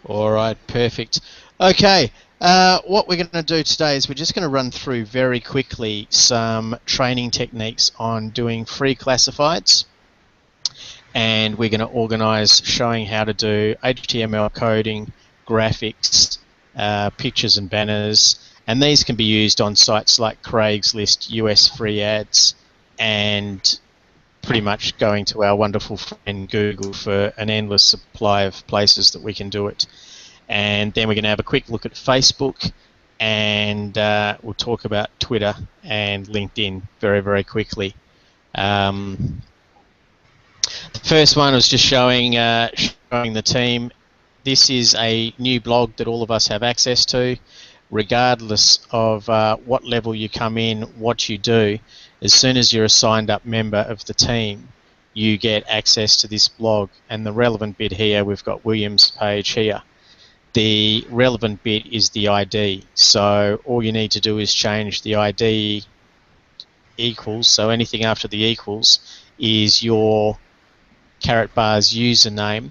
All right, perfect. Okay, what we're going to do today is we're just going to run through very quickly some training techniques on doing free classifieds, and we're going to organise showing how to do HTML coding, graphics, pictures and banners, and these can be used on sites like Craigslist, US free ads, and pretty much going to our wonderful friend Google for an endless supply of places that we can do it. And then we're going to have a quick look at Facebook, and we'll talk about Twitter and LinkedIn very, very quickly. The first one was just showing the team. This is a new blog that all of us have access to, regardless of what level you come in, what you do. As soon as you're a signed up member of the team, you get access to this blog. And the relevant bit here, we've got William's page here. The relevant bit is the ID. So all you need to do is change the ID equals, so anything after the equals is your Karatbars username,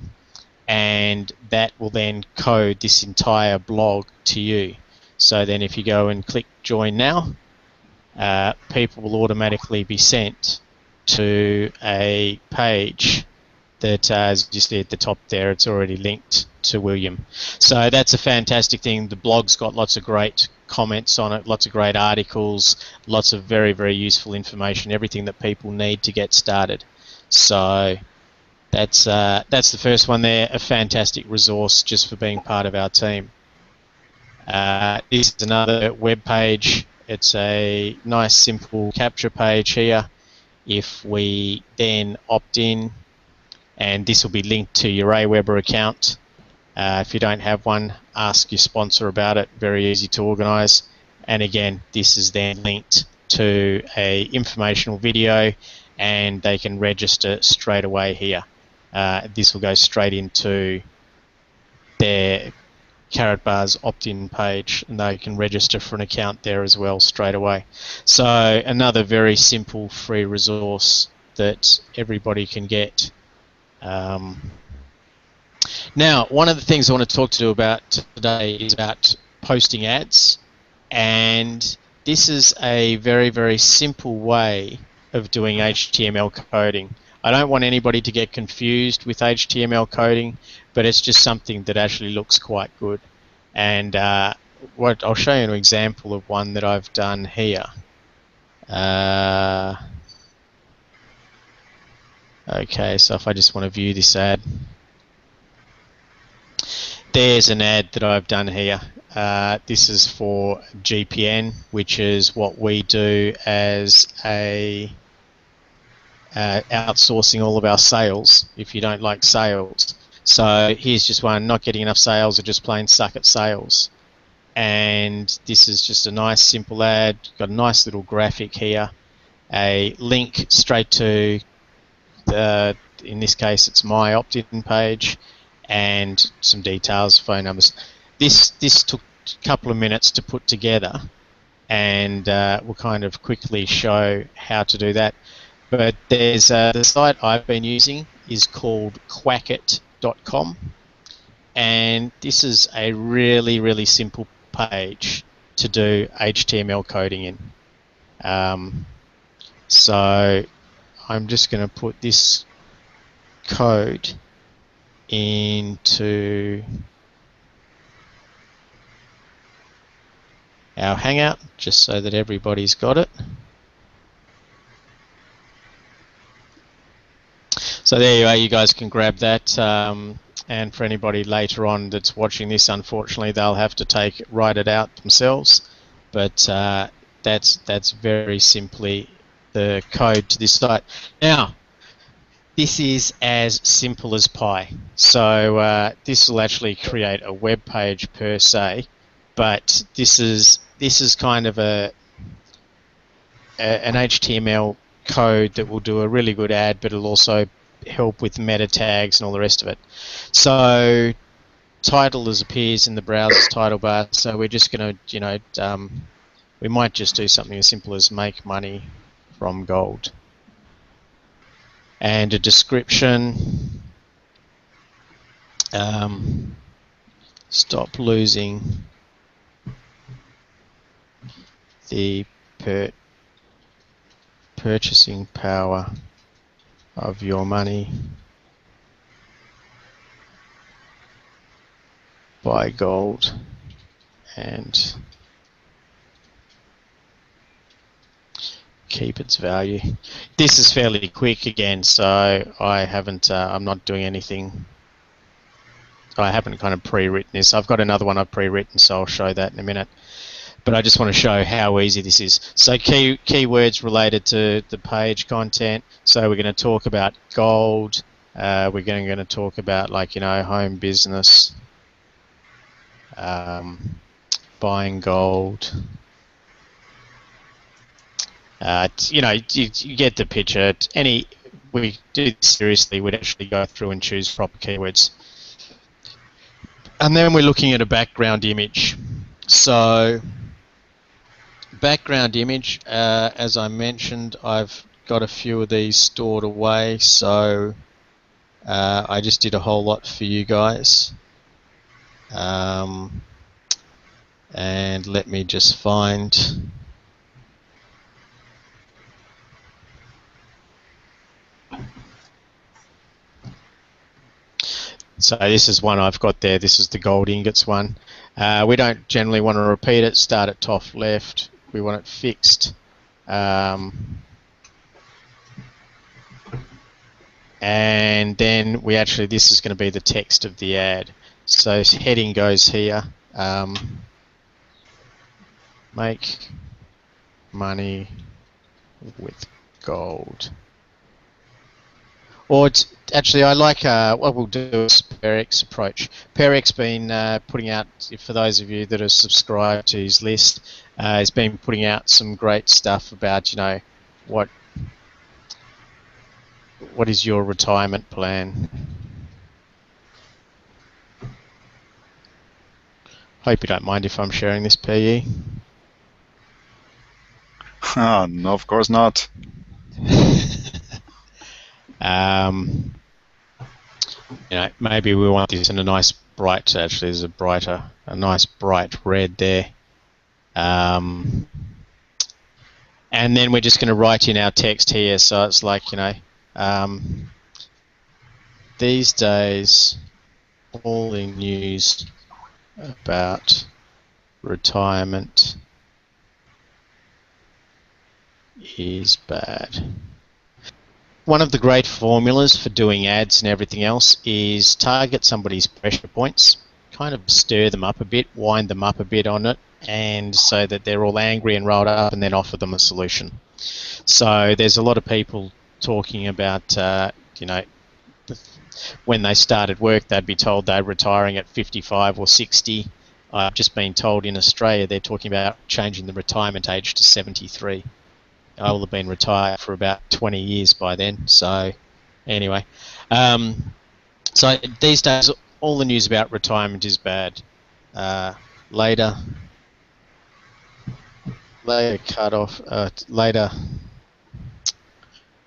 and that will then code this entire blog to you. So then if you go and click join now, people will automatically be sent to a page that, as you see at the top there, it's already linked to William. So that's a fantastic thing. The blog's got lots of great comments on it, lots of great articles, lots of very, very useful information, everything that people need to get started. So that's the first one there, a fantastic resource just for being part of our team. This is another web page. It's a nice simple capture page here. If we then opt in, and this will be linked to your Aweber account. If you don't have one, ask your sponsor about it. Very easy to organise. And again, this is then linked to a informational video, and they can register straight away here. This will go straight into their Karatbars opt-in page, and they can register for an account there as well straight away. So another very simple free resource that everybody can get. Now, one of the things I want to talk to you about today is about posting ads, and this is a very, very simple way of doing HTML coding. I don't want anybody to get confused with HTML coding, but it's just something that actually looks quite good. And what I'll show you an example of one that I've done here. Okay, so if I just want to view this ad, there's an ad that I've done here. This is for GPN, which is what we do as a outsourcing all of our sales if you don't like sales. So here's just one, not getting enough sales or just plain suck at sales. And this is just a nice simple ad, got a nice little graphic here, a link straight to in this case it's my opt-in page, and some details, phone numbers. This took a couple of minutes to put together, and we'll kind of quickly show how to do that. But there's the site I've been using is called Quackit.com, and this is a really, really simple page to do HTML coding in. So I'm just going to put this code into our Hangout just so that everybody's got it. So there you are, you guys can grab that, and for anybody later on that's watching this, unfortunately they'll have to write it out themselves, but that's very simply the code to this site. Now, this is as simple as pie. So this will actually create a web page per se, but this is kind of an HTML code that will do a really good ad, but it'll also help with meta tags and all the rest of it. So title as appears in the browser's title bar. So we're just going to, we might just do something as simple as make money from gold. And a description. stop losing the purchasing power of your money. Buy gold and keep its value. This is fairly quick again, so I haven't. I'm not doing anything. I haven't kind of pre-written this. I've got another one I've pre-written, so I'll show that in a minute. But I just want to show how easy this is. So keywords related to the page content. So we're going to talk about gold. We're going to talk about, like, you know, home business, buying gold. You know, you get the picture. We do this seriously, we'd actually go through and choose proper keywords. And then we're looking at a background image. So background image, as I mentioned, I've got a few of these stored away, so I just did a whole lot for you guys. And let me just find... So this is one I've got there. This is the gold ingots one. We don't generally want to repeat it. Start at top left. We want it fixed. And then we actually, this is going to be the text of the ad. So heading goes here. Make money with gold. Or it's, actually, I like what we'll do is Perek's approach. Perek's been putting out, for those of you that are subscribed to his list, he's been putting out some great stuff about, you know, what is your retirement plan. Hope you don't mind if I'm sharing this, PE. No, of course not. You know, maybe we want this in a nice bright, actually there's a nice bright red there. And then we're just going to write in our text here, so it's like, you know, these days all the news about retirement is bad. One of the great formulas for doing ads and everything else is target somebody's pressure points, kind of stir them up a bit, wind them up a bit on it, and so that they're all angry and rolled up, and then offer them a solution. So there's a lot of people talking about, you know, when they started work, they'd be told they're retiring at 55 or 60. I've just been told in Australia they're talking about changing the retirement age to 73. I will have been retired for about 20 years by then. So anyway, so these days all the news about retirement is bad. Later cut off. Later,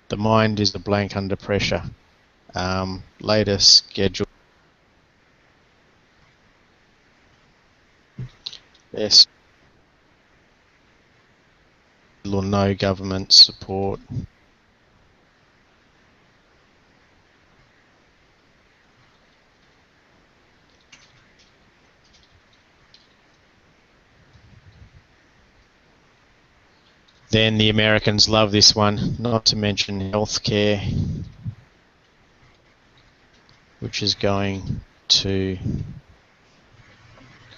the mind is a blank under pressure. Later schedule. Yes. Or no government support. Then the Americans love this one, not to mention healthcare, which is going to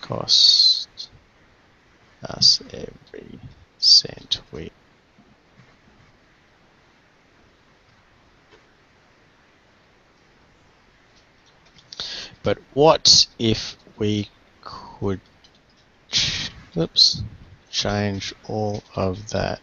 cost us every cent we. But what if we could, change all of that?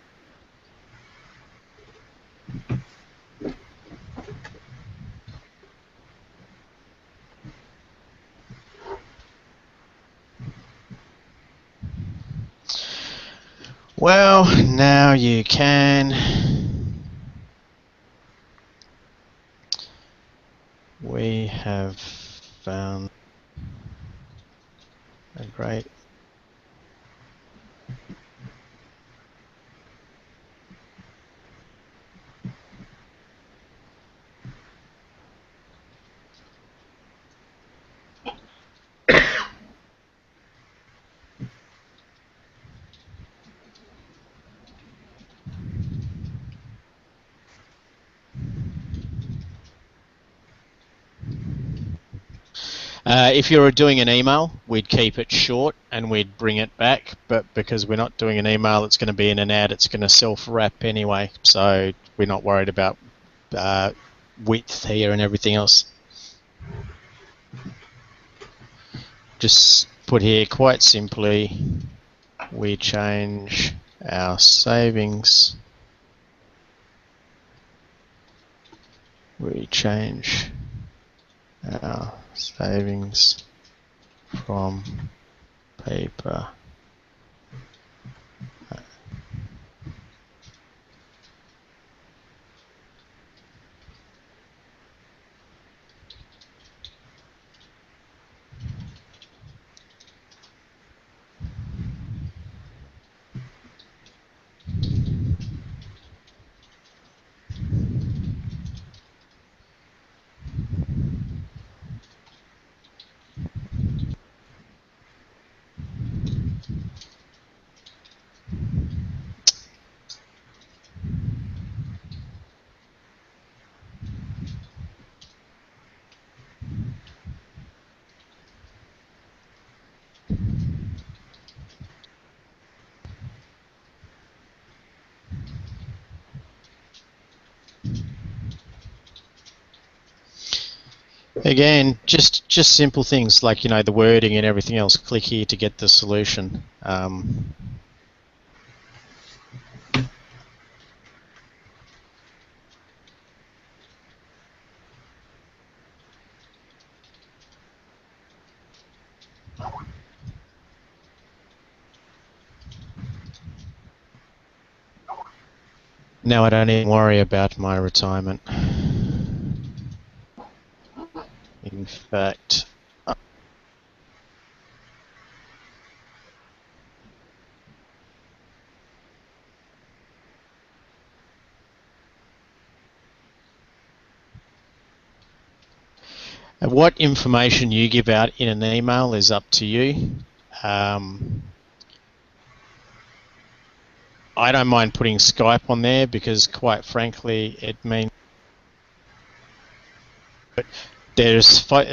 Well, now you can. We have found Great. If you were doing an email, we'd keep it short and we'd bring it back, but because we're not doing an email, it's going to be in an ad, it's going to self-wrap anyway, so we're not worried about width here and everything else. Just put here, quite simply, we change our savings. We change our savings from paper Again, just simple things like, you know, the wording and everything else. Click here to get the solution. Now I don't even worry about my retirement. In fact, what information you give out in an email is up to you. I don't mind putting Skype on there because, quite frankly, it means there's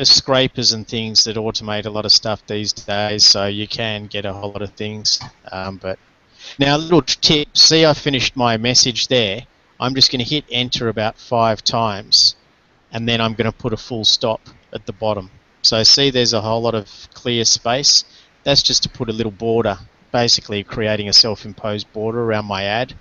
scrapers and things that automate a lot of stuff these days, so you can get a whole lot of things. But now, a little tip, see I finished my message there. I'm just going to hit enter about 5 times, and then I'm going to put a full stop at the bottom. So see there's a whole lot of clear space. That's just to put a little border, basically creating a self-imposed border around my ad.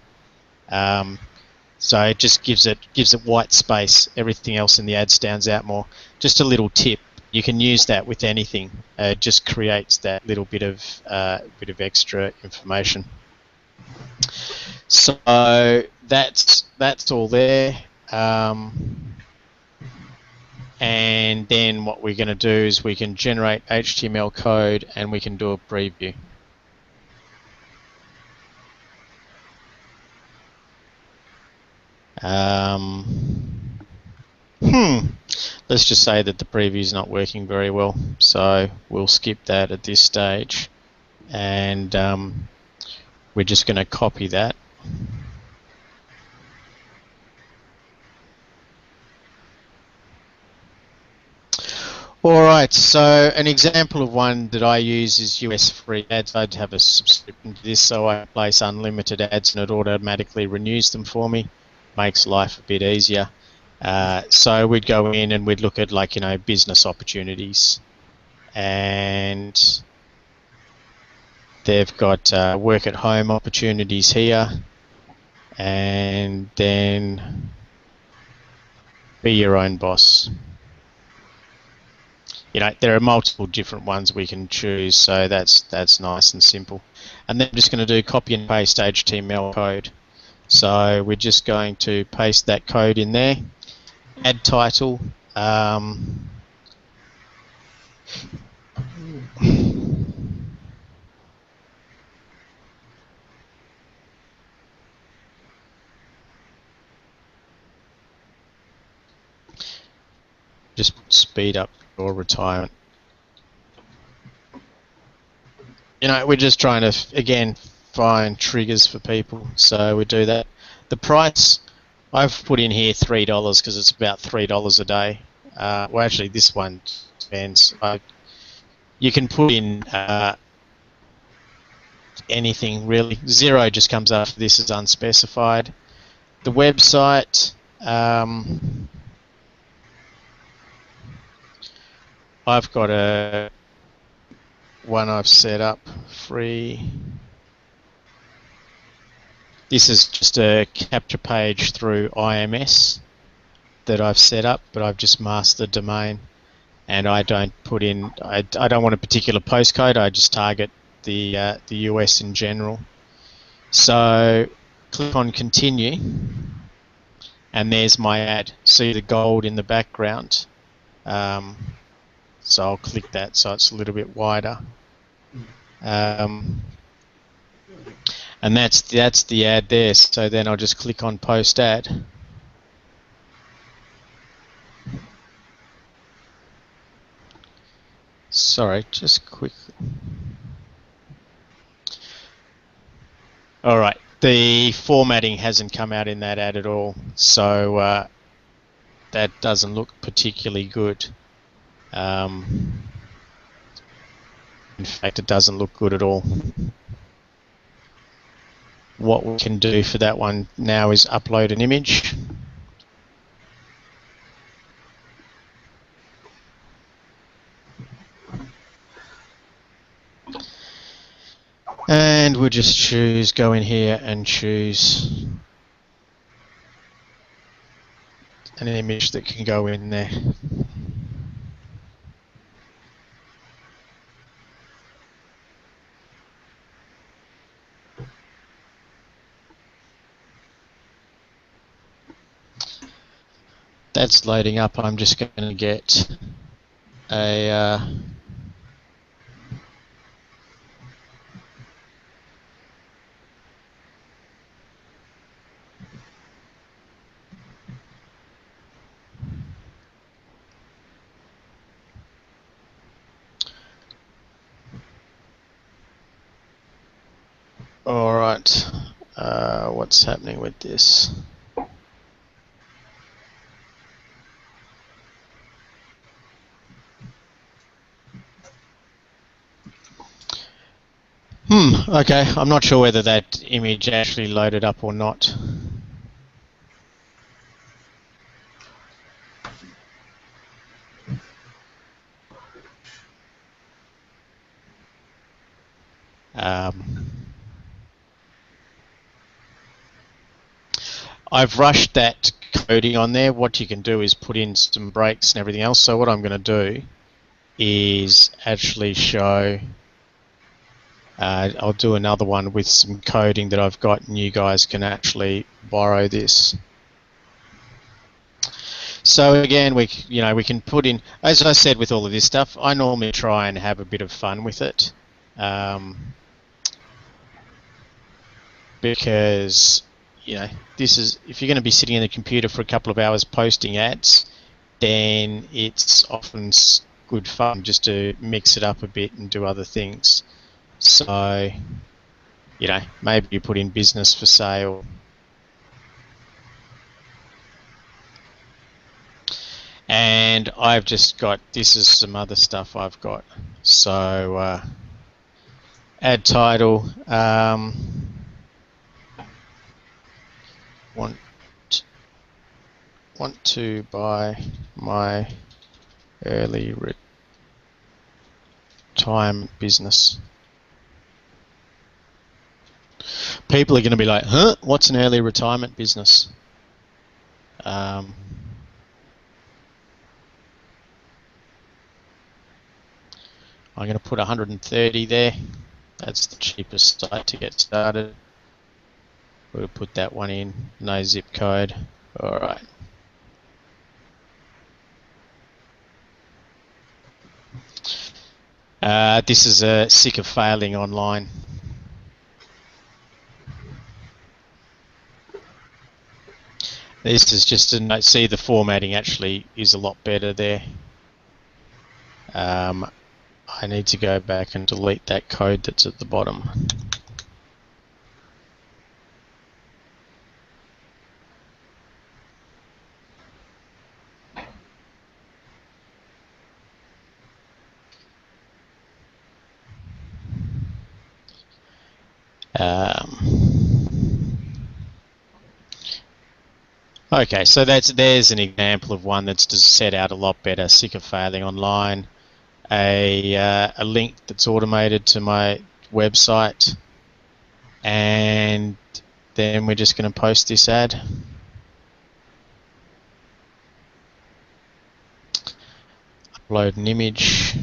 So it just gives it white space. Everything else in the ad stands out more. Just a little tip. You can use that with anything. It just creates that little bit of extra information. So that's all there. And then what we're going to do is we can generate HTML code and we can do a preview. Let's just say that the preview is not working very well, so we'll skip that at this stage, and we're just going to copy that. Alright, so an example of one that I use is US free ads. I'd have a subscription to this, so I place unlimited ads and it automatically renews them for me. Makes life a bit easier. So we'd go in and we'd look at, like, you know, business opportunities, and they've got work at home opportunities here, and then be your own boss. You know, there are multiple different ones we can choose, so that's nice and simple. And then I'm just going to do copy and paste HTML code. So we're just going to paste that code in there. Ad title. just speed up your retirement. You know, we're just trying to, again, find triggers for people, so we do that. The price, I've put in here $3 because it's about $3 a day. Well, actually, this one depends. You can put in anything, really. 0 just comes after this as unspecified. The website, I've got a one I've set up free. This is just a capture page through IMS that I've set up, but I've just masked the domain, and I don't put in. I don't want a particular postcode. I just target the US in general. So click on continue, and there's my ad. See the gold in the background. So I'll click that so it's a little bit wider. And that's the ad there. So then I'll just click on post ad. Sorry, just quick. All right, the formatting hasn't come out in that ad at all, so that doesn't look particularly good. In fact, it doesn't look good at all. What we can do for that one now is upload an image. And we'll just go in here and choose an image that can go in there. That's loading up. I'm just going to get a all right. What's happening with this? Okay, I'm not sure whether that image actually loaded up or not. I've rushed that coding on there. What you can do is put in some breaks and everything else. So what I'm going to do is actually show, I'll do another one with some coding that I've got, and you guys can actually borrow this. So again, we can put in, as I said with all of this stuff, I normally try and have a bit of fun with it, because this is, if you're going to be sitting in the computer for a couple of hours posting ads, then it's often good fun just to mix it up a bit and do other things. So, maybe you put in business for sale. And I've just got, this is some other stuff I've got. So, ad title, want to buy my early retirement business. People are going to be like, huh? What's an early retirement business? I'm going to put 130 there. That's the cheapest site to get started. We'll put that one in, no zip code. All right. This is sick of failing online. This is just to note, see the formatting actually is a lot better there. I need to go back and delete that code that's at the bottom. Okay, so there's an example of one that's just set out a lot better. Sick of failing online. A link that's automated to my website, and then we're just going to post this ad. Upload an image.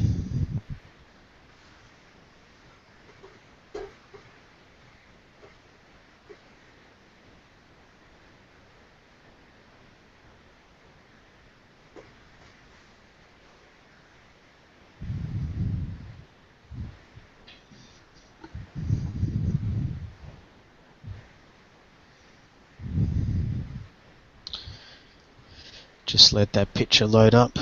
Just let that picture load up.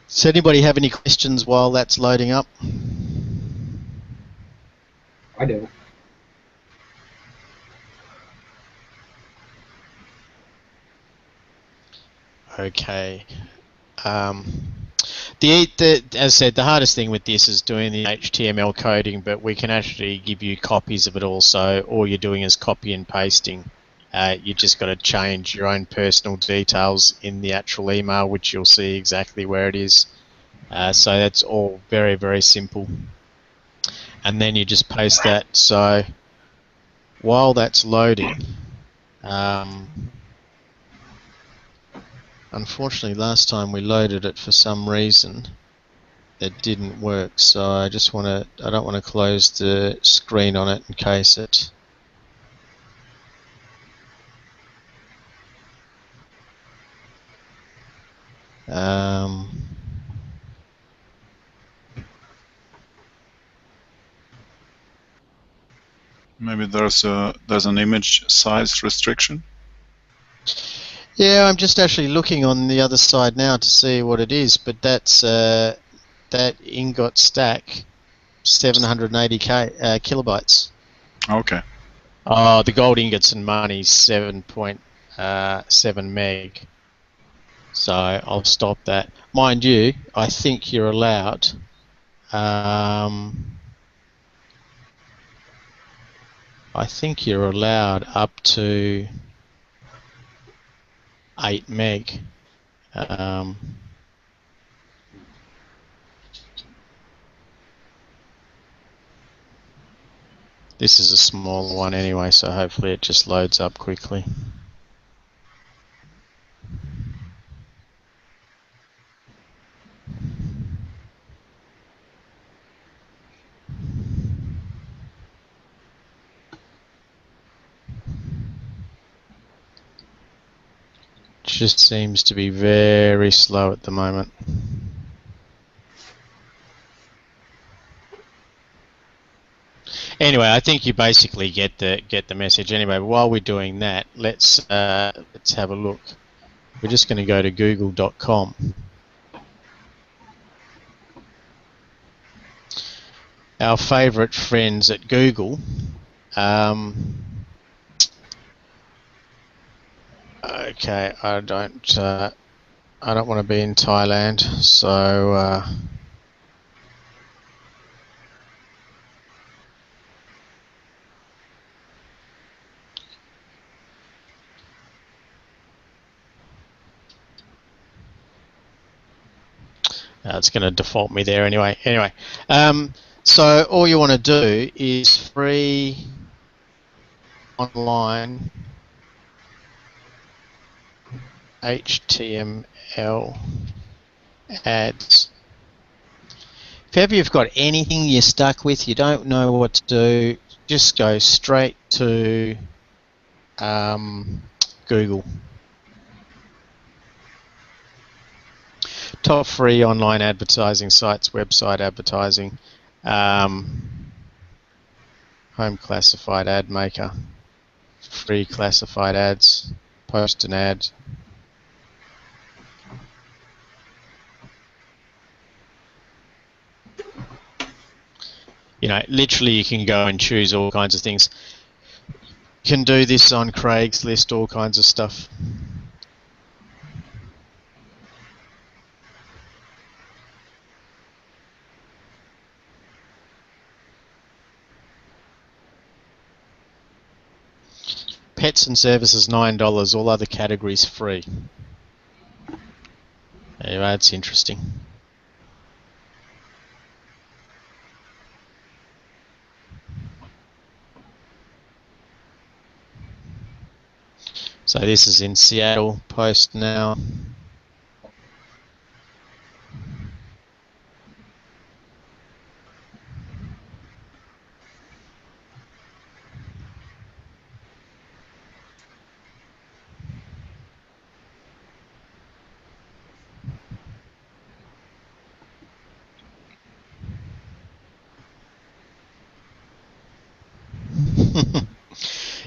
Does anybody have any questions while that's loading up? I do. Okay. As I said, the hardest thing with this is doing the HTML coding, but we can actually give you copies of it also. All you're doing is copy and pasting. You just got to change your own personal details in the actual email, which you'll see exactly where it is. So that's all very, very simple. And then you just paste that. So while that's loading, unfortunately last time we loaded it for some reason it didn't work, so I don't want to close the screen on it in case it Maybe there's an image size restriction. Yeah, I'm just actually looking on the other side now to see what it is, but that's that ingot stack 780 kilobytes. Okay. Oh, the gold ingots and money 7.7 meg. So I'll stop that. Mind you, I think you're allowed. I think you're allowed up to 8 meg. This is a small one anyway, so hopefully it just loads up quickly. Just seems to be very slow at the moment. Anyway, I think you basically get the message. Anyway, while we're doing that, let's have a look. We're just going to go to google.com. Our favourite friends at Google. Okay, I don't want to be in Thailand, so it's going to default me there anyway. Anyway, so all you want to do is free online HTML ads. If ever you've got anything you're stuck with, you don't know what to do, just go straight to Google. Top free online advertising sites, website advertising. Home classified ad maker. Free classified ads. Post an ad. You know, literally you can go and choose all kinds of things. You can do this on Craigslist, all kinds of stuff. Pets and services $9, all other categories free. Anyway, that's interesting. So this is in Seattle, post now.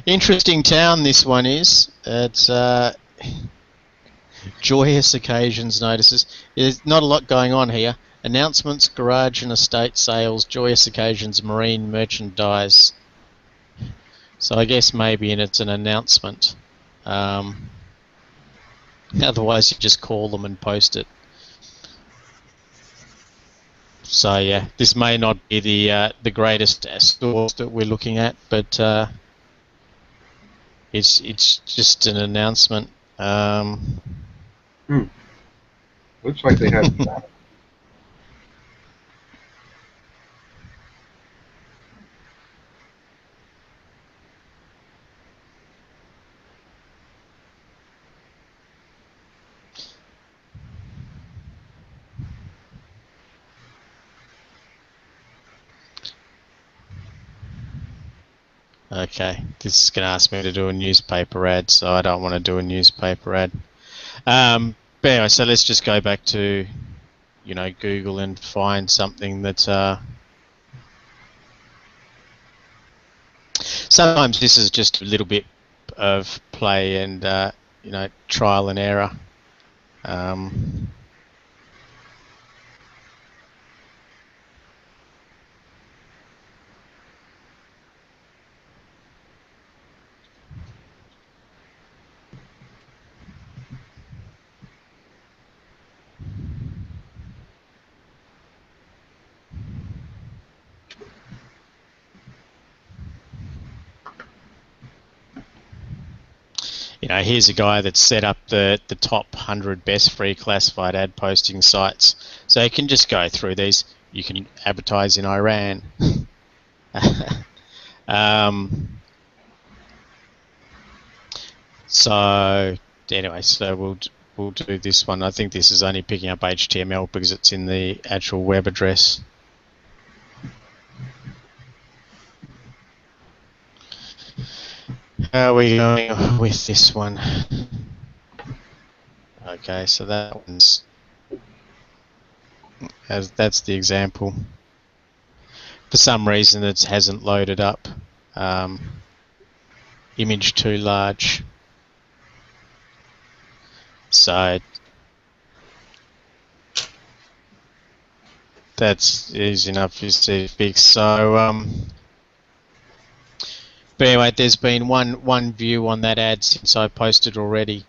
Interesting town this one is. It's joyous occasions notices. There's not a lot going on here. Announcements, garage and estate sales, joyous occasions, marine merchandise. So I guess maybe it's an announcement. Otherwise you just call them and post it. So yeah, this may not be the greatest source that we're looking at, but it's just an announcement. Looks like they have. Okay, this is going to ask me to do a newspaper ad, so I don't want to do a newspaper ad. But anyway, so let's just go back to, you know, Google and find something that. Sometimes this is just a little bit of play and you know, trial and error. You know, here's a guy that's set up the top 100 best free classified ad posting sites. So you can just go through these. You can advertise in Iran. So anyway, so we'll do this one. I think this is only picking up HTML because it's in the actual web address. How are we going with this one? Okay, so that one's that's the example. For some reason, it hasn't loaded up. Image too large. So that's easy enough to fix. So but anyway, there's been one view on that ad since I posted already,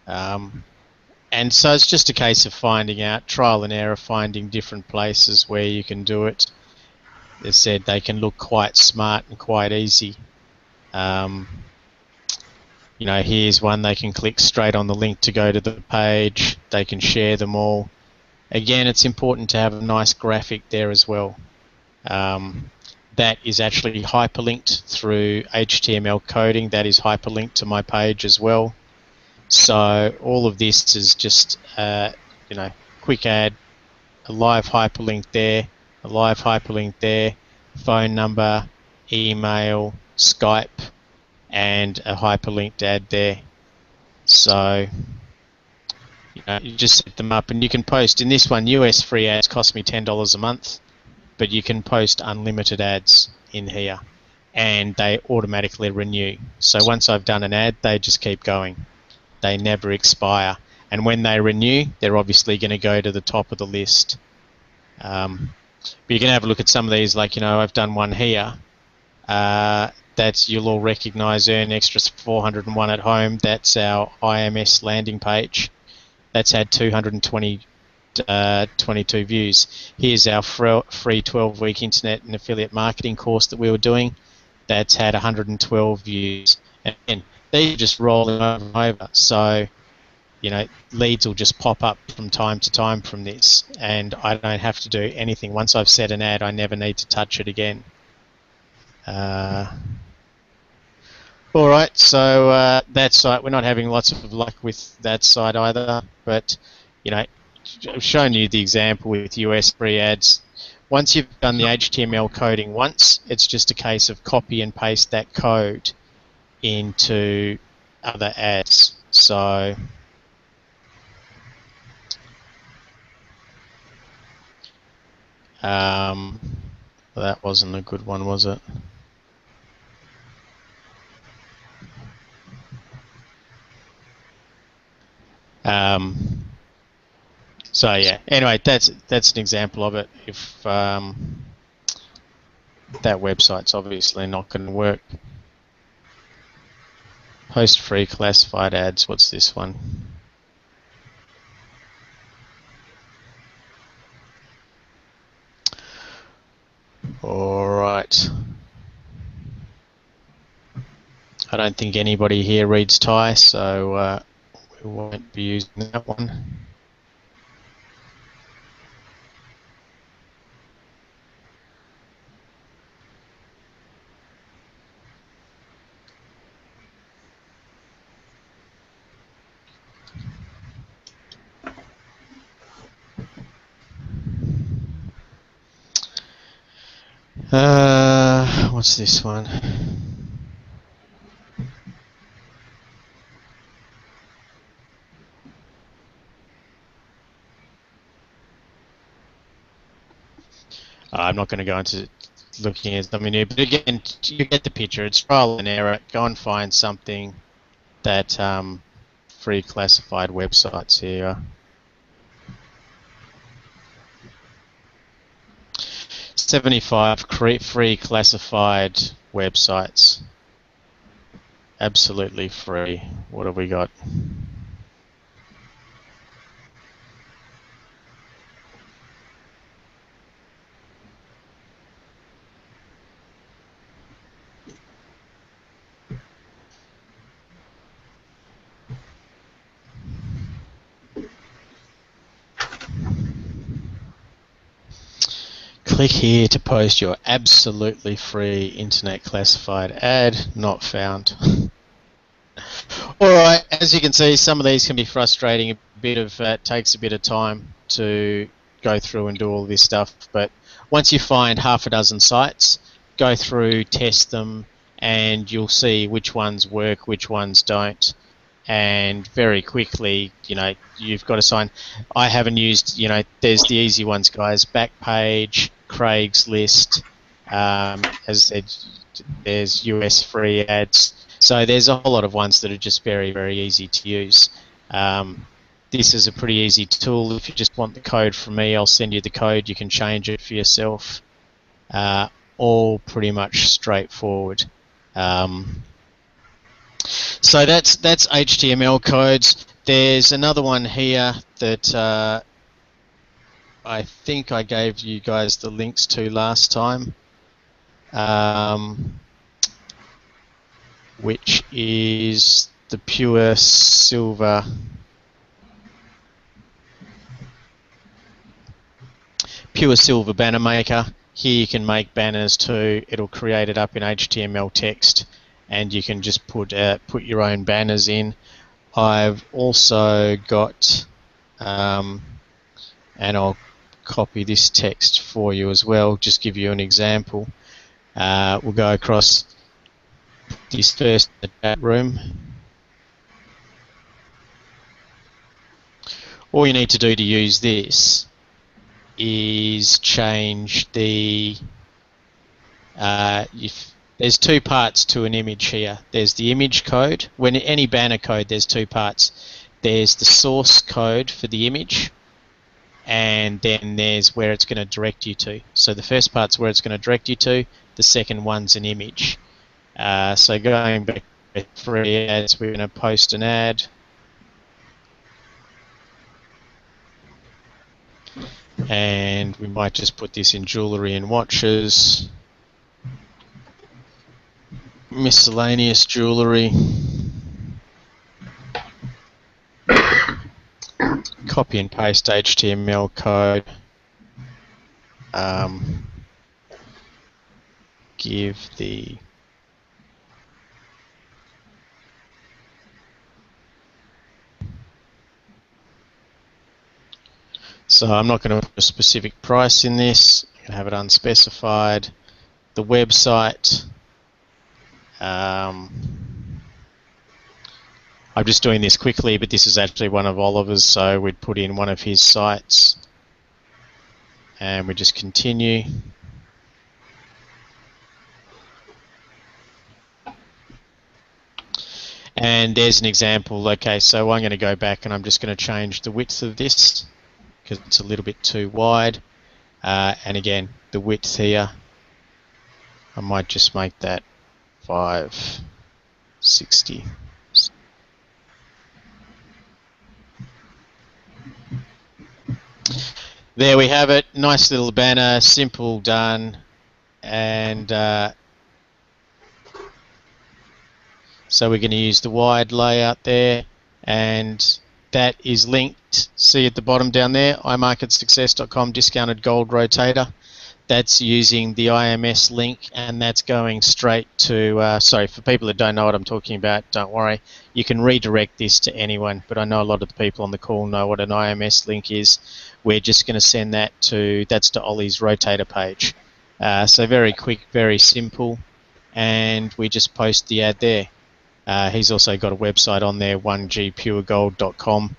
and so it's just a case of finding out, trial and error, finding different places where you can do it. They said they can look quite smart and quite easy. You know, here's one, they can click straight on the link to go to the page. They can share them all. Again, it's important to have a nice graphic there as well. That is actually hyperlinked through HTML coding. That is hyperlinked to my page as well. So all of this is just, you know, quick ad, a live hyperlink there, a live hyperlink there, phone number, email, Skype, and a hyperlinked ad there. So you know, you just set them up and you can post. In this one, US free ads cost me $10 a month, but you can post unlimited ads in here. and they automatically renew. So once I've done an ad, they just keep going. They never expire. And when they renew, they're obviously going to go to the top of the list. But you can have a look at some of these, like, I've done one here. That you'll all recognise, Earn Extra 401 at Home. That's our IMS landing page. That's had 222 views. Here's our free 12-week internet and affiliate marketing course that we were doing. That's had 112 views. And these are just rolling over and over. So, leads will just pop up from time to time from this, and I don't have to do anything. Once I've set an ad, I never need to touch it again. All right, so that site, we're not having lots of luck with that site either, but, I've shown you the example with US free ads. Once you've done the HTML coding once, it's just a case of copy and paste that code into other ads. So that wasn't a good one, was it? So yeah, anyway, that's an example of it. If that website's obviously not going to work. Post free classified ads. What's this one? All right. I don't think anybody here reads Thai, so we won't be using that one. What's this one? I'm not going to go into looking at something new, but again, you get the picture. It's trial and error. Go and find something that free classified websites here. 75 free classified websites. Absolutely free. What have we got? Click here to post your absolutely free internet classified ad. Not found. Alright, as you can see, some of these can be frustrating. Takes a bit of time to go through and do all this stuff, but once you find half a dozen sites, go through, test them, and you'll see which ones work, which ones don't. And very quickly, you've got to sign. I haven't used, there's the easy ones, guys. Backpage, Craigslist, as I said, there's US free ads. So there's a whole lot of ones that are just very, very easy to use. This is a pretty easy tool. If you just want the code from me, I'll send you the code. You can change it for yourself. All pretty much straightforward. So that's HTML codes. There's another one here that I think I gave you guys the links to last time, which is the Pure Silver banner maker. Here you can make banners too. It'll create it up in HTML text, and you can just put your own banners in. I've also got, and I'll copy this text for you as well, just give you an example. We'll go across this first in the chat room. All you need to do to use this is change the There's two parts to an image here. There's the image code. When any banner code, there's two parts. There's the source code for the image, and then there's where it's going to direct you to. So the first part's where it's going to direct you to. The second one's an image. So going back to free ads, we're going to post an ad. And we might just put this in jewellery and watches. Miscellaneous jewellery. Copy and paste HTML code. Give the So I'm not going to put a specific price in this. I'm going to have it unspecified. The website. I'm just doing this quickly, but this is actually one of Oliver's, so we'd put in one of his sites. And we just continue. And there's an example. Okay, so I'm going to go back and I'm just going to change the width of this because it's a little bit too wide. And again, the width here, I might just make that 560. There we have it. Nice little banner, simple, done. And so we're going to use the wide layout there, and that is linked. See at the bottom down there, imarketsuccess.com discounted gold rotator. That's using the IMS link, and that's going straight to, sorry, for people that don't know what I'm talking about, don't worry. You can redirect this to anyone, but I know a lot of the people on the call know what an IMS link is. We're just going to send that to, that's to Ollie's rotator page. So very quick, very simple, and we just post the ad there. He's also got a website on there, 1gpuregold.com,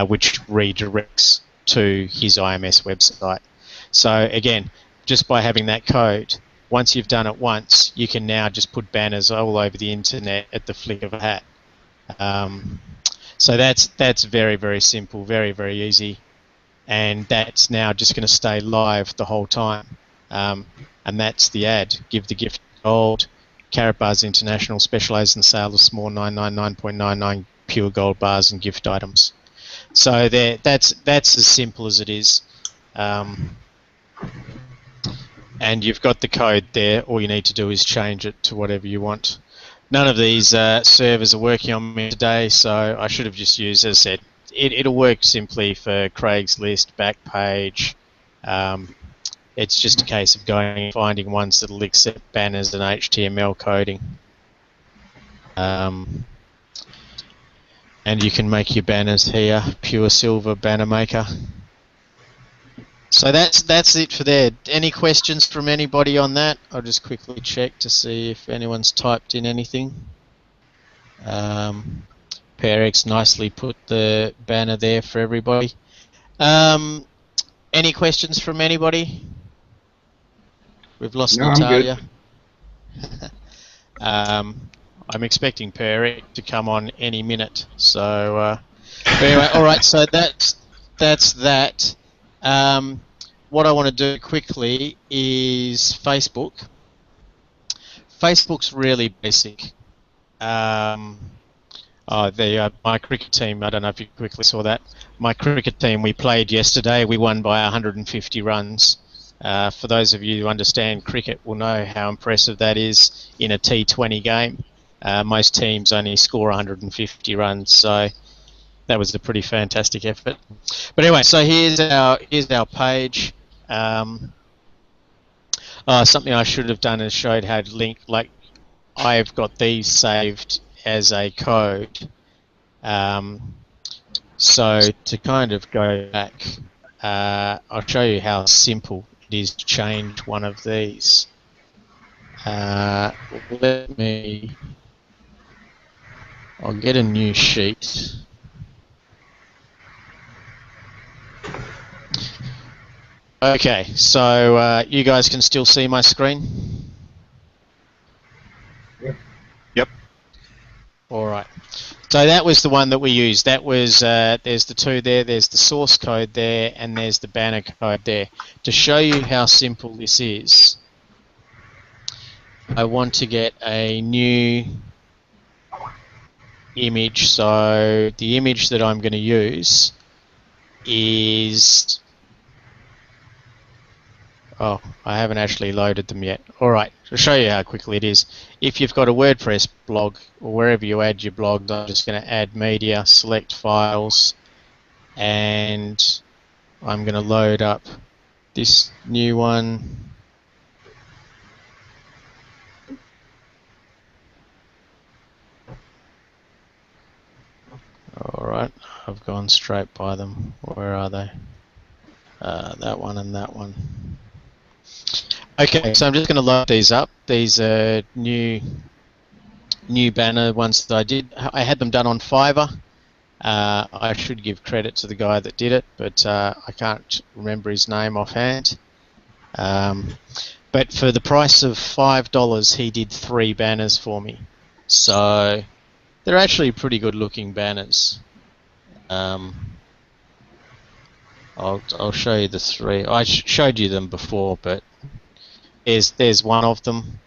which redirects to his IMS website. So again, just by having that code, once you've done it once, you can now just put banners all over the internet at the flick of a hat. So that's very, very simple, very, very easy, and that's now just going to stay live the whole time. And that's the ad. Give the gift gold. Karatbars International specialises in sale of small 999.99 pure gold bars and gift items. So that's as simple as it is. And you've got the code there. All you need to do is change it to whatever you want. None of these servers are working on me today, so I should have just used, as I said, it'll work simply for Craigslist, Backpage. It's just a case of going and finding ones that'll accept banners and HTML coding. And you can make your banners here, Pure Silver Banner Maker. So that's it for there. Any questions from anybody on that? I'll just quickly check to see if anyone's typed in anything. PRX nicely put the banner there for everybody. Any questions from anybody? We've lost Natalia. I'm expecting PRX to come on any minute. So anyway, all right. So that's that. What I want to do quickly is Facebook. Facebook's really basic. Oh, there you are. My cricket team, I don't know if you quickly saw that. My cricket team, we played yesterday. We won by 150 runs. For those of you who understand cricket will know how impressive that is in a T20 game. Most teams only score 150 runs, so that was a pretty fantastic effort. But anyway, so here's our page. Something I should have done is showed how to link. Like, I've got these saved as a code. So to kind of go back, I'll show you how simple it is to change one of these. I'll get a new sheet. Okay, so you guys can still see my screen? So that was the one that we used. That was, there's the two there, there's the source code there, and there's the banner code there. To show you how simple this is, I want to get a new image. So the image that I'm going to use is... Oh, I haven't actually loaded them yet. Alright, to show you how quickly it is. If you've got a WordPress blog, or wherever you add your blog, I'm just going to add media, select files, and I'm going to load up this new one. Alright, I've gone straight by them. Where are they? That one and that one. Okay, so I'm just going to load these up. These are new banner ones that I did. I had them done on Fiverr. I should give credit to the guy that did it, but I can't remember his name offhand. But for the price of $5, he did 3 banners for me. So they're actually pretty good looking banners. I'll show you the 3. I showed you them before, but there's one of them.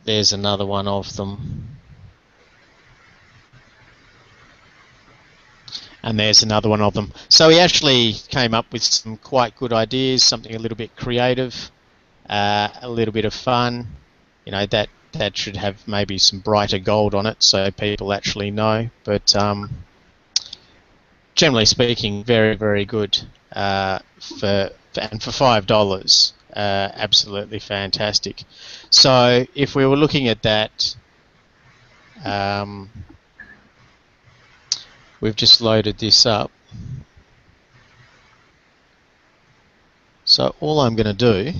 There's another one of them. And there's another one of them. So he actually came up with some quite good ideas, something a little bit creative, a little bit of fun. You know, that should have maybe some brighter gold on it so people actually know. But generally speaking, very, very good for $5. Absolutely fantastic. So if we were looking at that, we've just loaded this up. So all I'm going to do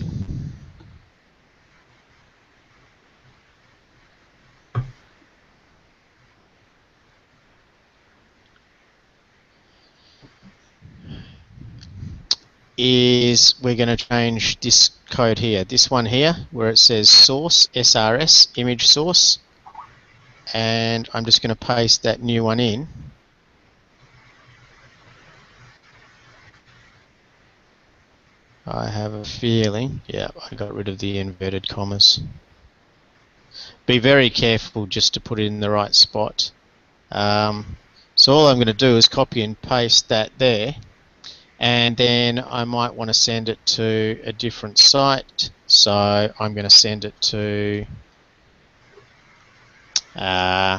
is we're going to change this code here, this one here, where it says source, SRS, image source, and I'm just going to paste that new one in. I have a feeling, yeah, I got rid of the inverted commas. Be very careful just to put it in the right spot. So all I'm going to do is copy and paste that there, and then I might want to send it to a different site. So I'm going to send it to, I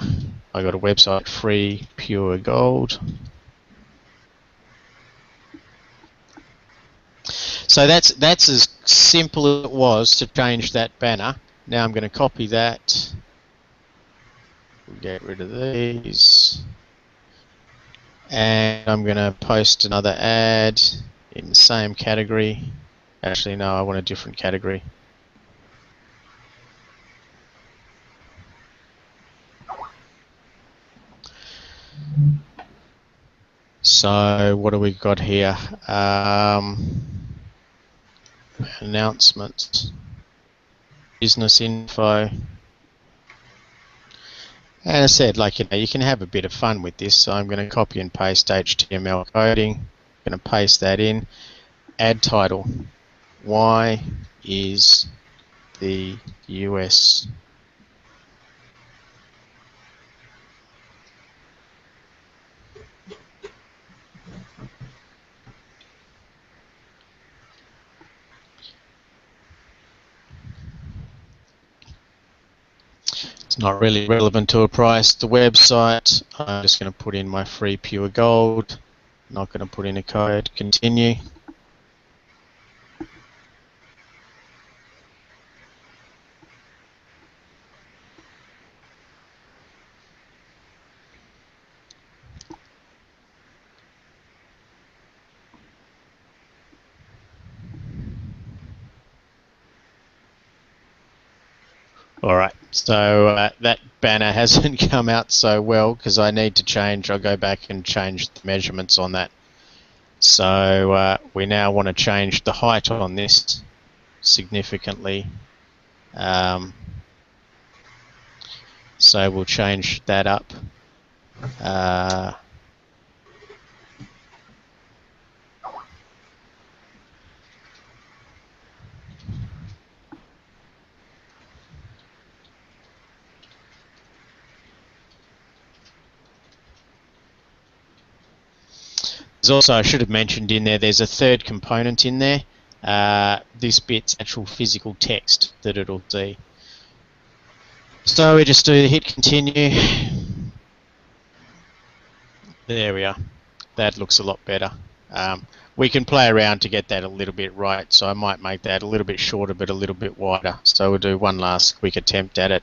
got a website, Free Pure Gold. So that's as simple as it was to change that banner. Now I'm going to copy that, get rid of these, and I'm going to post another ad in the same category. Actually, no, I want a different category. So what do we got here? Announcement, business info. And I said, like, you know, you can have a bit of fun with this. So I'm going to copy and paste HTML coding. I'm going to paste that in. Ad title. Why is the US It's not really relevant to a price. The website, I'm just going to put in my Free Pure Gold. Not going to put in a code. Continue. Alright, so that banner hasn't come out so well because I need to change. I'll go back and change the measurements on that. So we now want to change the height on this significantly. So we'll change that up. There's also, I should have mentioned in there, there's a third component in there. This bit's actual physical text that it'll see. So we just do the hit continue. There we are. That looks a lot better. We can play around to get that a little bit right, so I might make that a little bit shorter but a little bit wider. So we'll do one last quick attempt at it.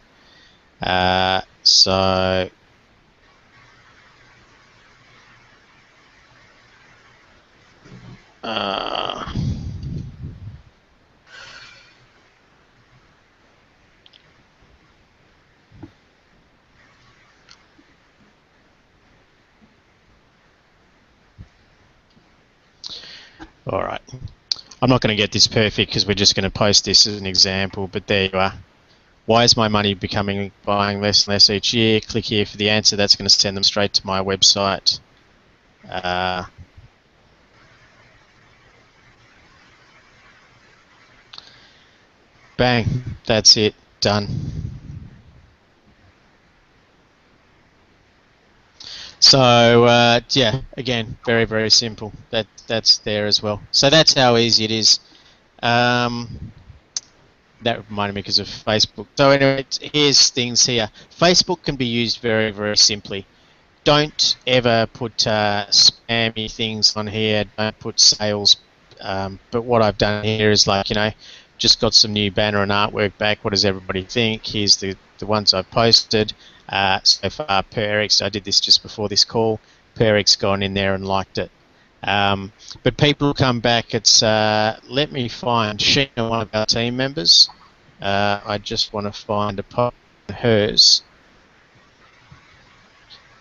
All right. I'm not going to get this perfect because we're just going to post this as an example, but there you are. Why is my money buying less and less each year? Click here for the answer. That's going to send them straight to my website. Bang. That's it. Done. So yeah, again, very, very simple. That's there as well. So that's how easy it is. That reminded me because of Facebook. So anyway, here's things here. Facebook can be used very, very simply. Don't ever put spammy things on here. Don't put sales. But what I've done here is like, just got some new banner and artwork back. What does everybody think? Here's the ones I've posted. So far, Per Eric's, I did this just before this call. Per Eric's gone in there and liked it. But people come back. It's let me find Sheena, one of our team members. I just want to find a post of hers.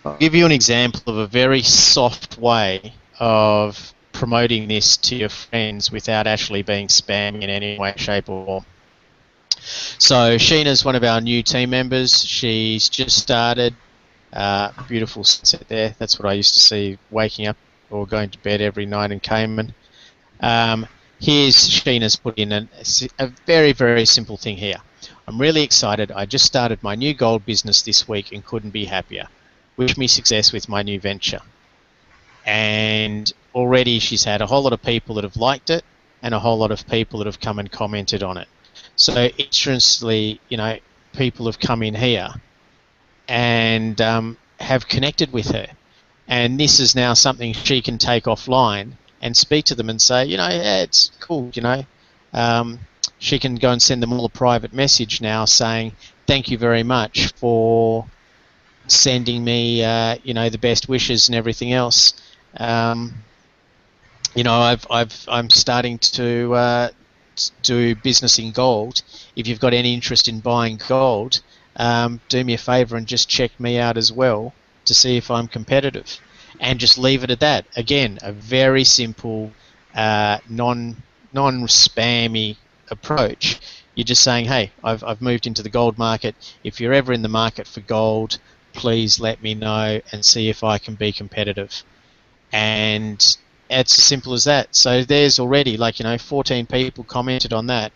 I'll give you an example of a very soft way of promoting this to your friends without actually being spammy in any way, shape or form. So Sheena's one of our new team members. She's just started. Beautiful sunset there. That's what I used to see waking up or going to bed every night in Cayman. Here's Sheena's put in a very, very simple thing here. I'm really excited. I just started my new gold business this week and couldn't be happier. Wish me success with my new venture. And already she's had a whole lot of people that have liked it and a whole lot of people that have come and commented on it. So instantly, people have come in here and have connected with her. And this is now something she can take offline and speak to them and say, yeah, it's cool, She can go and send them all a private message now saying, thank you very much for sending me, the best wishes and everything else. I'm starting to do business in gold. If you've got any interest in buying gold, do me a favor and just check me out as well to see if I'm competitive, and just leave it at that. Again, a very simple, non-spammy approach. You're just saying, hey, I've moved into the gold market. If you're ever in the market for gold, please let me know and see if I can be competitive. And it's as simple as that. So there's already 14 people commented on that.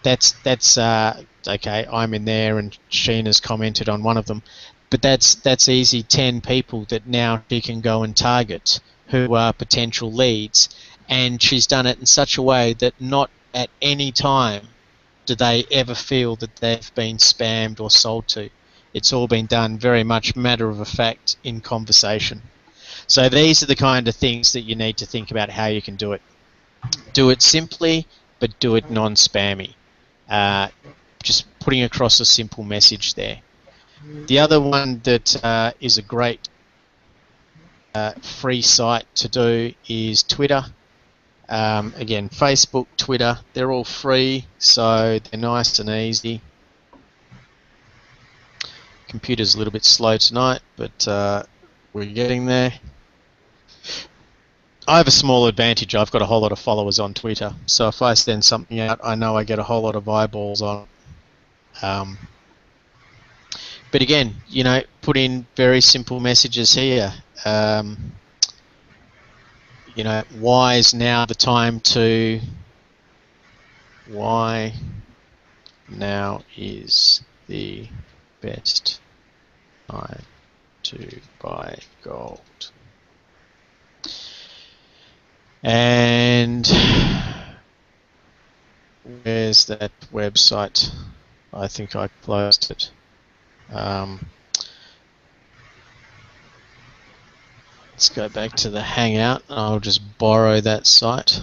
That's okay. I'm in there and Sheena's commented on one of them, but that's easy. 10 people that now she can go and target who are potential leads, and she's done it in such a way that not at any time do they ever feel that they've been spammed or sold to. It's all been done very much matter of fact in conversation. So these are the kind of things that you need to think about how you can do it. Do it simply, but do it non-spammy. Just putting across a simple message there. The other one that is a great free site to do is Twitter. Again, Facebook, Twitter, they're all free, so they're nice and easy. Computer's a little bit slow tonight, but we're getting there. I have a small advantage. I've got a whole lot of followers on Twitter, so if I send something out, I know I get a whole lot of eyeballs on. But again, you know, put in very simple messages here. You know, why is now the time to? Why now is the best time to buy gold? And where's that website? I think I closed it. Let's go back to the Hangout. I'll just borrow that site.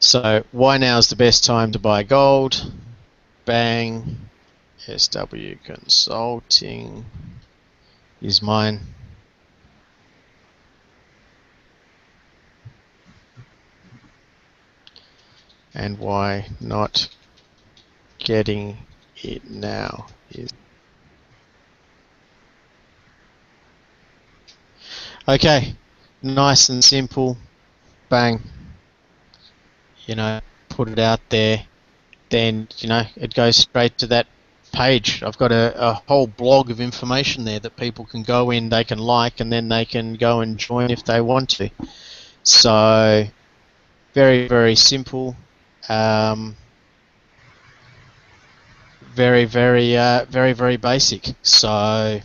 So why now is the best time to buy gold? Bang. SW Consulting is mine. And why not getting it now is... Okay, nice and simple. Bang. You know, put it out there. Then, you know, it goes straight to that page. I've got a whole blog of information there that people can go in, they can like, and then they can go and join if they want to. So, very, very simple. Very, very basic. So,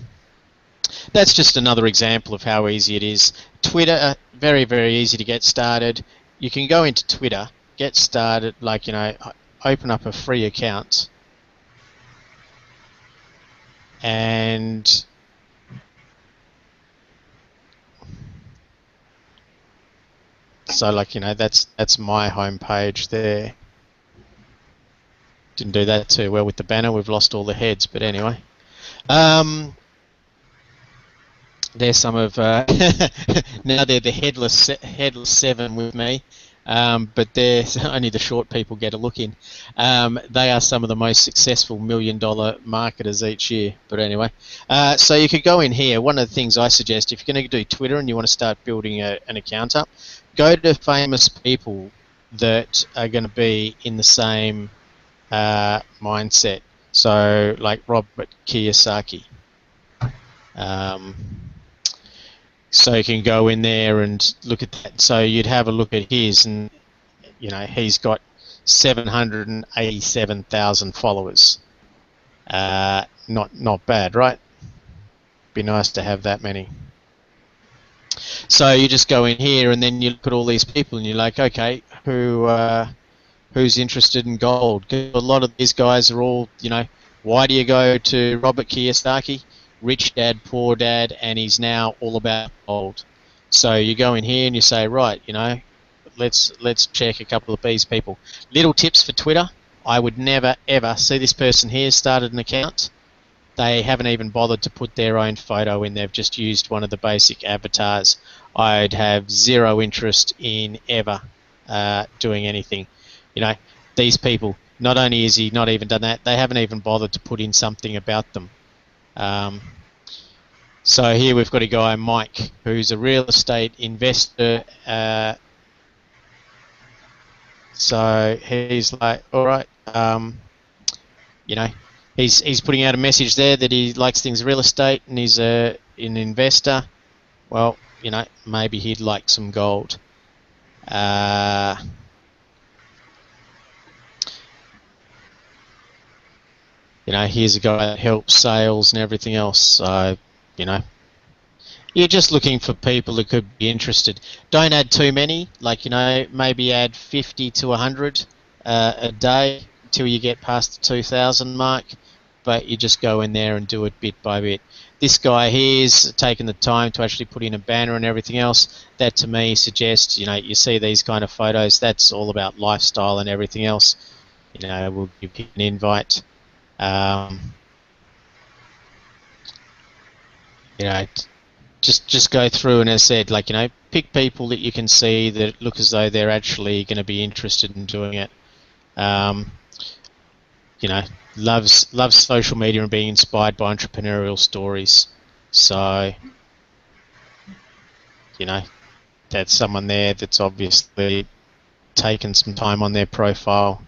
that's just another example of how easy it is. Twitter, very, very easy to get started. You can go into Twitter, get started, like, you know, open up a free account. And so, like, you know, that's my home page there. Didn't do that too well with the banner. We've lost all the heads, but anyway. There's some of now they're the headless 7 with me, but they're only the short people get a look in. They are some of the most successful $1 million marketers each year. But anyway, so you could go in here. One of the things I suggest, if you're going to do Twitter and you want to start building an account up, go to famous people that are going to be in the same mindset. So like Robert Kiyosaki. So you can go in there and look at that. So you'd have a look at his, and you know, he's got 787,000 followers. Not bad, right? Be nice to have that many. So you just go in here and then you look at all these people and you're like, okay, who's interested in gold? A lot of these guys are all, you know, why do you go to Robert Kiyosaki? Rich Dad, Poor Dad, and he's now all about gold. So you go in here and you say, right, you know, let's check a couple of these people. Little tips for Twitter. I would never ever see this person here started an account. They haven't even bothered to put their own photo in. They've just used one of the basic avatars. I'd have zero interest in ever doing anything. You know, these people, not only is he not even done that, they haven't even bothered to put in something about them. So here we've got a guy, Mike, who's a real estate investor. So he's like, all right, you know, he's putting out a message there that he likes things real estate and he's an investor. Well, you know, maybe he'd like some gold. You know, here's a guy that helps sales and everything else. So, you know, you're just looking for people that could be interested. Don't add too many. Like, you know, maybe add 50 to 100 a day until you get past the 2,000 mark. But you just go in there and do it bit by bit. This guy here's taken the time to actually put in a banner and everything else. That to me suggests, you know, you see these kind of photos, that's all about lifestyle and everything else. You know, we'll give you an invite. You know, just go through and, as I said, like, you know, pick people that you can see that look as though they're actually going to be interested in doing it. You know, loves social media and being inspired by entrepreneurial stories. So you know, that's someone there that's obviously taken some time on their profile,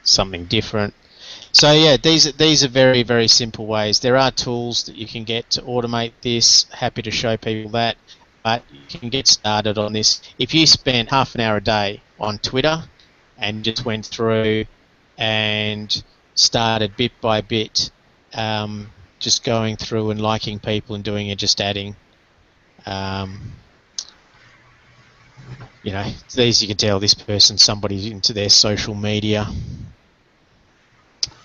something different. So yeah, these are very, very simple ways. There are tools that you can get to automate this. Happy to show people that, but you can get started on this. If you spent half an hour a day on Twitter and just went through and started bit by bit, just going through and liking people and doing it, just adding, you know, these you can tell this person's somebody into their social media.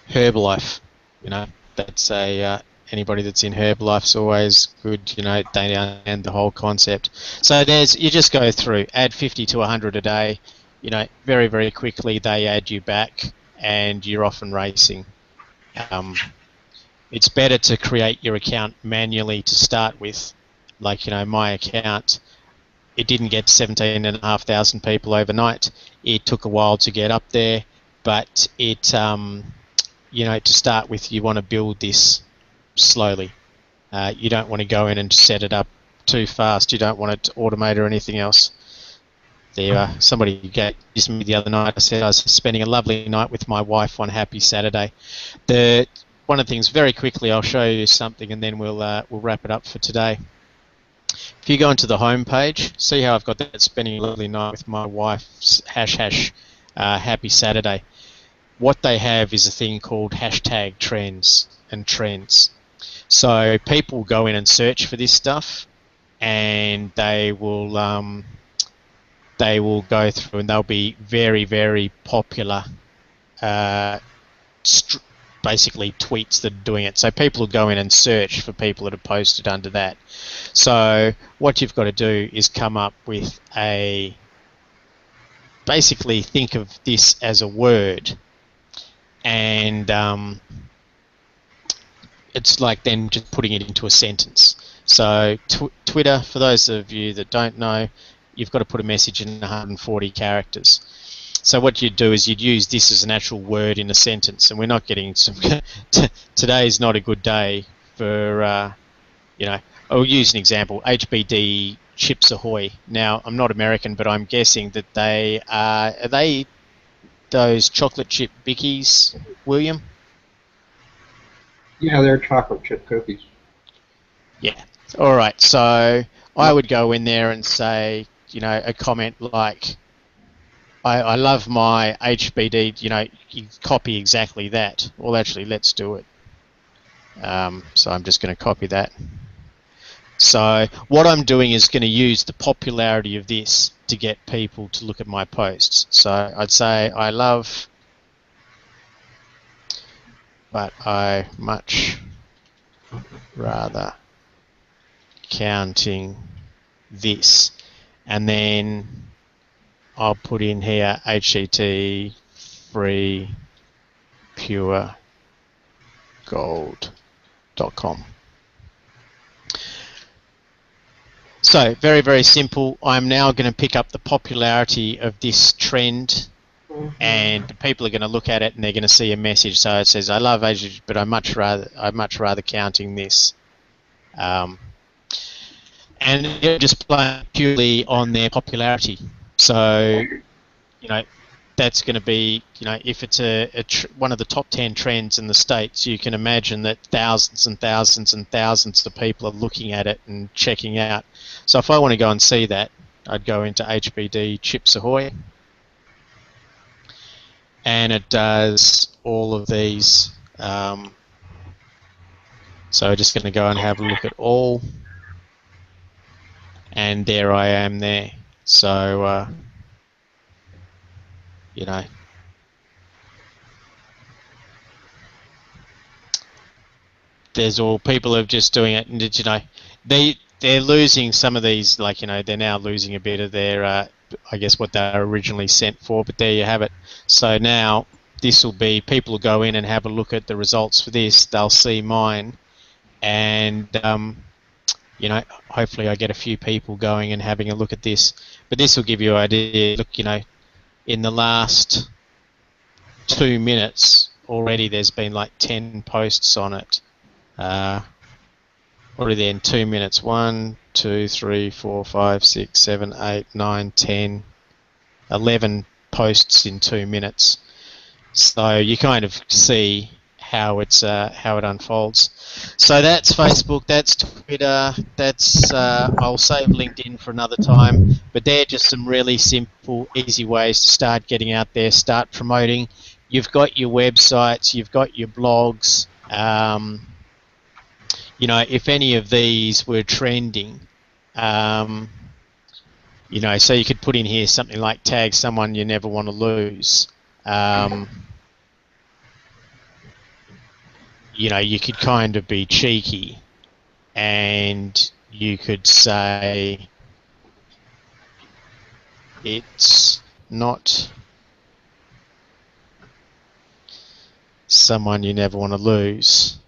Herbalife, you know, that's a anybody that's in Herbalife's always good, you know, they understand the whole concept. So there's, you just go through, add 50 to 100 a day, you know, very, very quickly they add you back and you're off and racing. It's better to create your account manually to start with. Like, you know, my account, it didn't get 17,500 people overnight. It took a while to get up there, but it, you know, to start with, you want to build this slowly. You don't want to go in and set it up too fast. You don't want it to automate or anything else. There, somebody used me the other night. I said I was spending a lovely night with my wife on Happy Saturday. One of the things, very quickly, I'll show you something, and then we'll wrap it up for today. If you go into the home page, see how I've got that spending a lovely night with my wife, Happy Saturday. What they have is a thing called hashtag trends and trends. So people go in and search for this stuff, and they will go through, and they'll be very, very popular, basically tweets that are doing it. So people will go in and search for people that have posted under that. So what you've got to do is come up with basically think of this as a word. And it's like then just putting it into a sentence. So Twitter, for those of you that don't know, you've got to put a message in 140 characters. So what you'd do is you'd use this as an actual word in a sentence, and we're not getting some... Today's not a good day for, you know, I'll use an example, HBD Chips Ahoy. Now, I'm not American, but I'm guessing that are they those chocolate chip bickies, William? Yeah, they're chocolate chip cookies. Yeah. All right. So I would go in there and say, you know, a comment like, I love my HBD, you know, you copy exactly that. Well, actually, let's do it. So I'm just going to copy that. So what I'm doing is going to use the popularity of this to get people to look at my posts. So I'd say I love, but I much rather counting this. And then I'll put in here HCT free pure gold.com. So very, very simple. I'm now going to pick up the popularity of this trend, and people are going to look at it and they're going to see a message. So it says, I love Asia, but I much rather counting this. And it'll just play purely on their popularity. So, you know, that's going to be, you know, if it's one of the top 10 trends in the States, you can imagine that thousands and thousands and thousands of people are looking at it and checking out. So if I want to go and see that, I'd go into HBD Chips Ahoy, and it does all of these. So I'm just going to go and have a look at all, and there I am there. So, you know, there's all people are just doing it, and you know, they're losing some of these, like, you know, they're now losing a bit of their, I guess, what they were originally sent for, but there you have it. So now this will be, people will go in and have a look at the results for this, they'll see mine, and, you know, hopefully I get a few people going and having a look at this. But this will give you an idea. Look, you know, in the last 2 minutes already there's been like 10 posts on it. What are they in 2 minutes? 1, 2, 3, 4, 5, 6, 7, 8, 9, 10, 11 posts in 2 minutes. So you kind of see how how it unfolds. So that's Facebook, that's Twitter, that's I'll save LinkedIn for another time. But they're just some really simple, easy ways to start getting out there, start promoting. You've got your websites, you've got your blogs. You know, if any of these were trending, you know, so you could put in here something like tag someone you never want to lose. You know, you could kind of be cheeky and you could say it's not someone you never want to lose.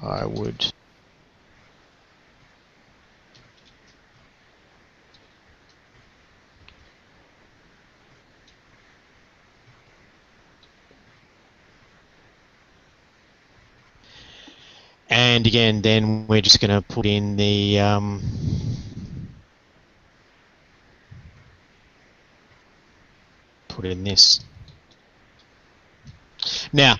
I would and again then we're just going to put in the put in this. Now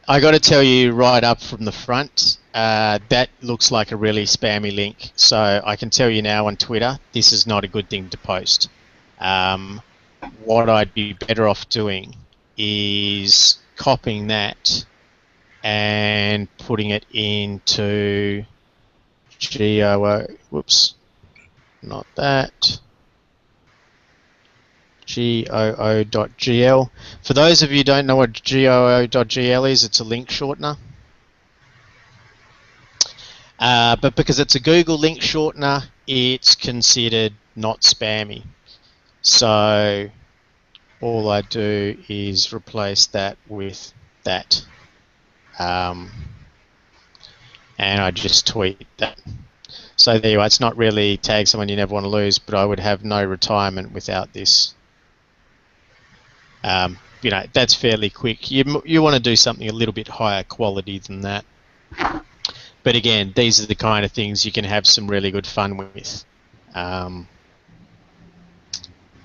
I got to tell you right up from the front, that looks like a really spammy link. So I can tell you now on Twitter, this is not a good thing to post. What I'd be better off doing is copying that and putting it into GOO. Whoops, not that. GOO.gl. For those of you who don't know what GOO.gl is, it's a link shortener. But because it's a Google link shortener, it's considered not spammy. So all I do is replace that with that. And I just tweet that. So there you are. It's not really tag someone you never want to lose, but I would have no retirement without this. You know, that's fairly quick. You want to do something a little bit higher quality than that. But again, these are the kind of things you can have some really good fun with.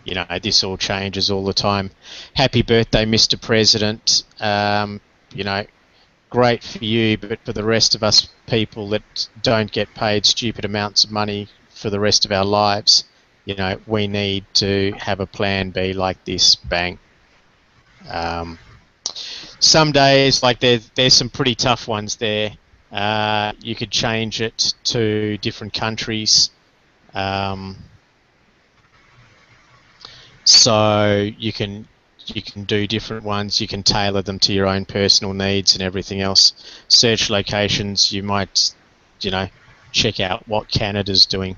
You know, this all changes all the time. Happy birthday, Mr. President. You know, great for you, but for the rest of us people that don't get paid stupid amounts of money for the rest of our lives, you know, we need to have a plan B like this. Bang. Some days, like there's some pretty tough ones there. You could change it to different countries. So you can do different ones. You can tailor them to your own personal needs and everything else. Search locations. You might, you know, check out what Canada's doing.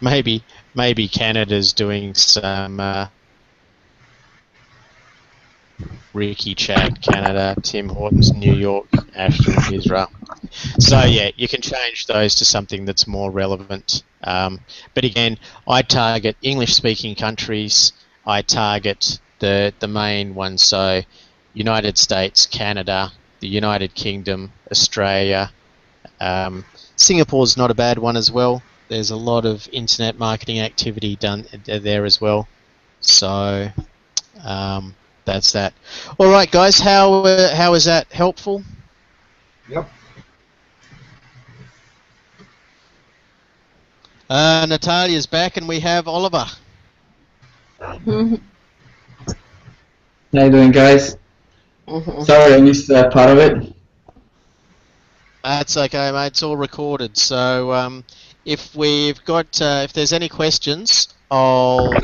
Maybe Canada's doing some Ricky, Chad, Canada, Tim Hortons, New York, Ashton, Israel. So yeah, you can change those to something that's more relevant. But again, I target English-speaking countries. I target the main ones, so United States, Canada, the United Kingdom, Australia. Singapore's not a bad one as well. There's a lot of internet marketing activity done there as well. So that's that. All right, guys, how is that helpful? Yep. Natalia's back, and we have Oliver. How you doing, guys? Sorry, I missed that part of it. That's okay, mate. It's all recorded. So if we've got, if there's any questions, I'll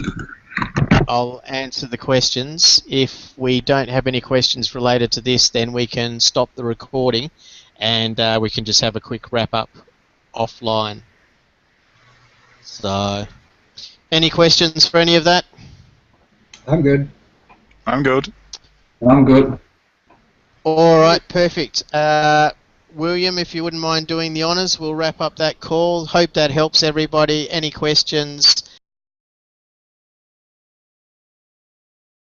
answer the questions. If we don't have any questions related to this, then we can stop the recording, and we can just have a quick wrap up offline. So, any questions for any of that? I'm good. I'm good. I'm good. All right, perfect. William, if you wouldn't mind doing the honours, we'll wrap up that call. Hope that helps everybody. Any questions,